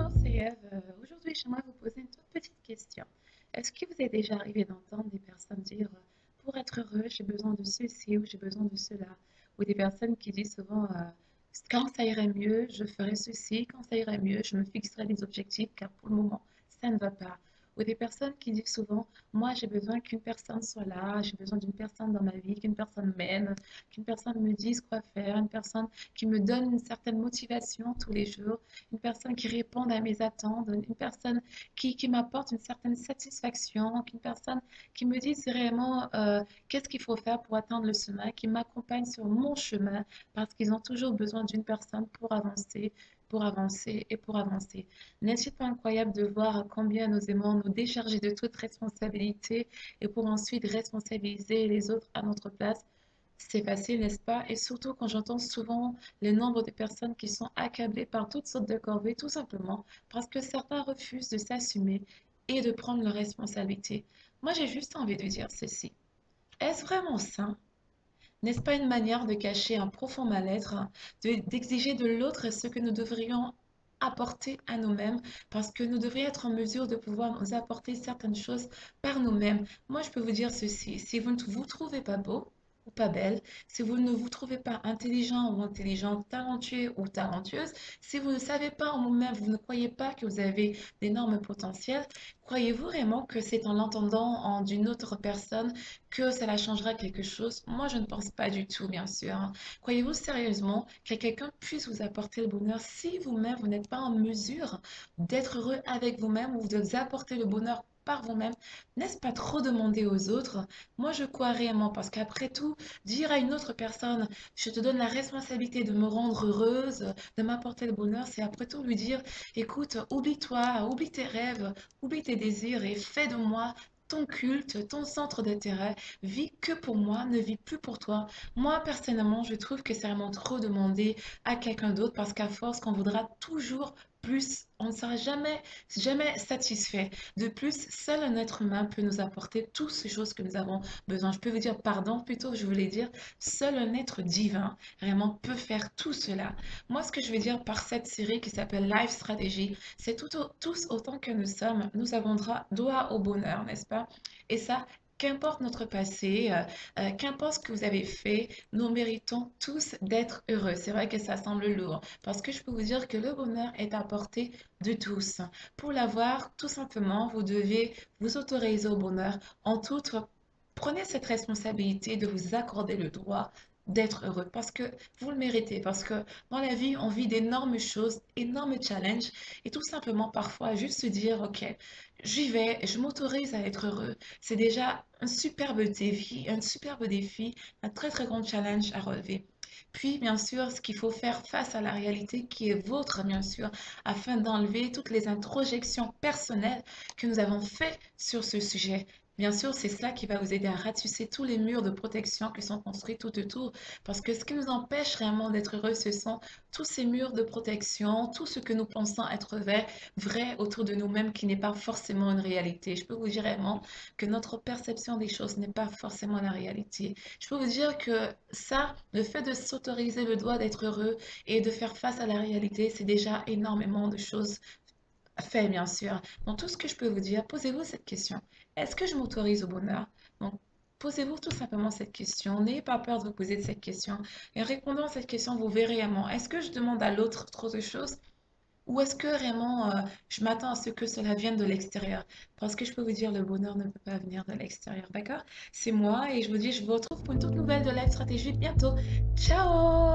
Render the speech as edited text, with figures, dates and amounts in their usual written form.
Bonjour, c'est Eve. Aujourd'hui, j'aimerais vous poser une toute petite question. Est-ce qu'il vous est déjà arrivé d'entendre des personnes dire pour être heureux, j'ai besoin de ceci ou j'ai besoin de cela? Ou des personnes qui disent souvent quand ça irait mieux, je ferai ceci, quand ça irait mieux, je me fixerai des objectifs car pour le moment, ça ne va pas. Ou des personnes qui disent souvent moi, j'ai besoin qu'une personne soit là, j'ai besoin d'une personne dans ma vie, qu'une personne m'aime, qu'une personne me dise quoi faire, une personne qui me donne une certaine motivation tous les jours, une personne qui réponde à mes attentes, une personne qui m'apporte une certaine satisfaction, une personne qui me dise vraiment qu'est-ce qu'il faut faire pour atteindre le chemin, qui m'accompagne sur mon chemin, parce qu'ils ont toujours besoin d'une personne pour avancer et pour avancer. N'est-il pas incroyable de voir combien nous aimons nous décharger de toute responsabilité et pour ensuite responsabiliser les autres à notre place? C'est facile, n'est-ce pas? Et surtout quand j'entends souvent le nombre de personnes qui sont accablées par toutes sortes de corvées, tout simplement parce que certains refusent de s'assumer et de prendre leurs responsabilités. Moi, j'ai juste envie de dire ceci. Est-ce vraiment sain? N'est-ce pas une manière de cacher un profond mal-être, d'exiger de l'autre ce que nous devrions apporter à nous-mêmes, parce que nous devrions être en mesure de pouvoir nous apporter certaines choses par nous-mêmes. Moi, je peux vous dire ceci, si vous ne vous trouvez pas beau ou pas belle, si vous ne vous trouvez pas intelligent ou intelligente, talentueux ou talentueuse, si vous ne savez pas en vous-même, vous ne croyez pas que vous avez d'énormes potentiels, croyez-vous vraiment que c'est en l'entendant d'une autre personne que cela changera quelque chose? Moi, je ne pense pas du tout, bien sûr, hein. Croyez-vous sérieusement que quelqu'un puisse vous apporter le bonheur si vous-même, vous n'êtes pas en mesure d'être heureux avec vous-même ou de vous apporter le bonheur par vous-même? N'est-ce pas trop demander aux autres? Moi, je crois réellement parce qu'après tout, dire à une autre personne, je te donne la responsabilité de me rendre heureuse, de m'apporter le bonheur, c'est après tout lui dire, écoute, oublie-toi, oublie tes rêves, oublie tes désirs et fais de moi ton culte, ton centre d'intérêt, vis que pour moi, ne vis plus pour toi. Moi, personnellement, je trouve que c'est vraiment trop demander à quelqu'un d'autre parce qu'à force qu'on voudra toujours plus, on ne sera jamais satisfait. De plus, seul un être humain peut nous apporter toutes ces choses que nous avons besoin. Je peux vous dire, pardon, plutôt, je voulais dire, seul un être divin vraiment peut faire tout cela. Moi, ce que je veux dire par cette série qui s'appelle Life Strategy, c'est tous autant que nous sommes, nous avons droit au bonheur, n'est-ce pas? Et ça, qu'importe notre passé, qu'importe ce que vous avez fait, nous méritons tous d'être heureux. C'est vrai que ça semble lourd, parce que je peux vous dire que le bonheur est à portée de tous. Pour l'avoir, tout simplement, vous devez vous autoriser au bonheur en toute... Prenez cette responsabilité de vous accorder le droit d'être heureux parce que vous le méritez, parce que dans la vie, on vit d'énormes choses, énormes challenges et tout simplement parfois juste se dire, ok, j'y vais, je m'autorise à être heureux. C'est déjà un superbe défi, un très très grand challenge à relever. Puis, bien sûr, ce qu'il faut faire face à la réalité qui est vôtre, bien sûr, afin d'enlever toutes les introjections personnelles que nous avons faites sur ce sujet. Bien sûr, c'est cela qui va vous aider à ratisser tous les murs de protection qui sont construits tout autour. Parce que ce qui nous empêche réellement d'être heureux, ce sont tous ces murs de protection, tout ce que nous pensons être vrai autour de nous-mêmes qui n'est pas forcément une réalité. Je peux vous dire vraiment que notre perception des choses n'est pas forcément la réalité. Je peux vous dire que ça, le fait de s'autoriser le droit d'être heureux et de faire face à la réalité, c'est déjà énormément de choses fait, bien sûr. Donc, tout ce que je peux vous dire, posez-vous cette question. Est-ce que je m'autorise au bonheur? Donc, posez-vous tout simplement cette question. N'ayez pas peur de vous poser cette question. Et en répondant à cette question, vous verrez réellement, est-ce que je demande à l'autre trop de choses? Ou est-ce que vraiment je m'attends à ce que cela vienne de l'extérieur? Parce que je peux vous dire, le bonheur ne peut pas venir de l'extérieur, d'accord? C'est moi et je vous dis, je vous retrouve pour une toute nouvelle de Life Stratégie bientôt. Ciao!